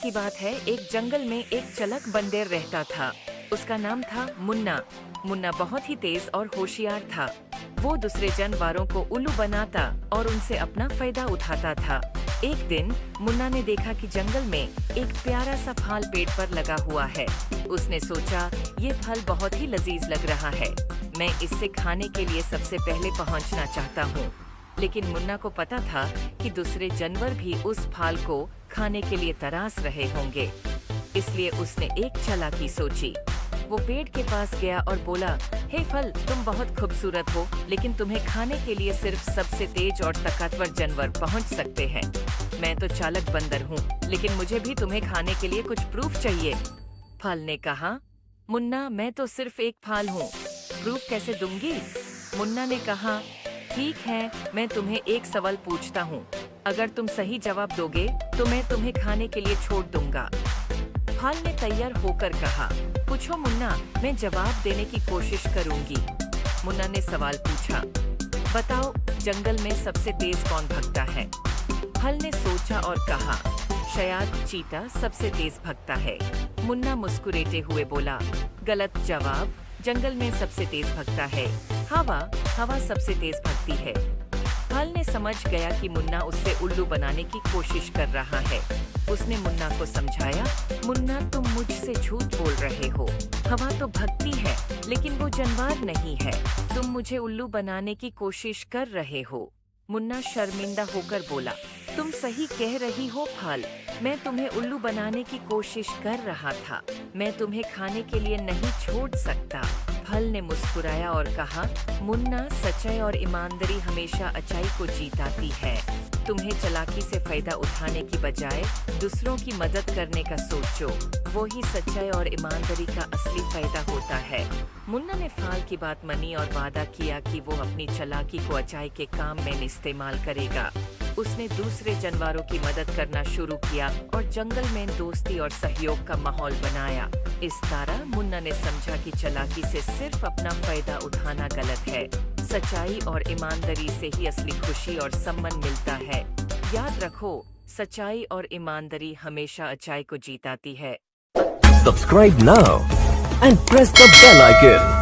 की बात है, एक जंगल में एक चलक बंदर रहता था। उसका नाम था मुन्ना। मुन्ना बहुत ही तेज और होशियार था। वो दूसरे जानवरों को उल्लू बनाता और उनसे अपना फायदा उठाता था। एक दिन मुन्ना ने देखा कि जंगल में एक प्यारा सा फल पेड़ पर लगा हुआ है। उसने सोचा, ये फल बहुत ही लजीज लग रहा है, मैं इससे खाने के लिए सबसे पहले पहुंचना चाहता हूँ। लेकिन मुन्ना को पता था कि दूसरे जानवर भी उस फल को खाने के लिए तरास रहे होंगे, इसलिए उसने एक चालाकी सोची। वो पेड़ के पास गया और बोला, हे फल, तुम बहुत खूबसूरत हो, लेकिन तुम्हें खाने के लिए सिर्फ सबसे तेज और ताकतवर जानवर पहुंच सकते हैं। मैं तो चालक बंदर हूँ, लेकिन मुझे भी तुम्हें खाने के लिए कुछ प्रूफ चाहिए। फल ने कहा, मुन्ना, मैं तो सिर्फ एक फल हूँ, प्रूफ कैसे दूंगी? मुन्ना ने कहा, ठीक है, मैं तुम्हें एक सवाल पूछता हूँ, अगर तुम सही जवाब दोगे तो मैं तुम्हें खाने के लिए छोड़ दूंगा। फल ने तैयार होकर कहा, पूछो मुन्ना, मैं जवाब देने की कोशिश करूंगी। मुन्ना ने सवाल पूछा, बताओ, जंगल में सबसे तेज कौन भगता है? फल ने सोचा और कहा, शायद चीता सबसे तेज भगता है। मुन्ना मुस्कुराते हुए बोला, गलत जवाब, जंगल में सबसे तेज भगता है हवा। हवा सबसे तेज भगती है। फल ने समझ गया कि मुन्ना उससे उल्लू बनाने की कोशिश कर रहा है। उसने मुन्ना को समझाया, मुन्ना, तुम मुझसे झूठ बोल रहे हो। हवा तो भगती है, लेकिन वो जानवर नहीं है। तुम मुझे उल्लू बनाने की कोशिश कर रहे हो। मुन्ना शर्मिंदा होकर बोला, तुम सही कह रही हो फल, मैं तुम्हें उल्लू बनाने की कोशिश कर रहा था। मैं तुम्हें खाने के लिए नहीं छोड़ सकता। फल ने मुस्कुराया और कहा, मुन्ना, सच्चाई और ईमानदारी हमेशा अच्छाई को जीताती है। तुम्हें चालाकी से फायदा उठाने की बजाय दूसरों की मदद करने का सोचो, वो ही सच्चाई और ईमानदारी का असली फायदा होता है। मुन्ना ने फल की बात मानी और वादा किया कि वो अपनी चालाकी को अच्छाई के काम में इस्तेमाल करेगा। उसने दूसरे जानवरों की मदद करना शुरू किया और जंगल में दोस्ती और सहयोग का माहौल बनाया। इस तरह मुन्ना ने समझा कि चालाकी से सिर्फ अपना फायदा उठाना गलत है। सच्चाई और ईमानदारी से ही असली खुशी और सम्मान मिलता है। याद रखो, सच्चाई और ईमानदारी हमेशा अच्छाई को जीताती है। Subscribe now and press the bell icon.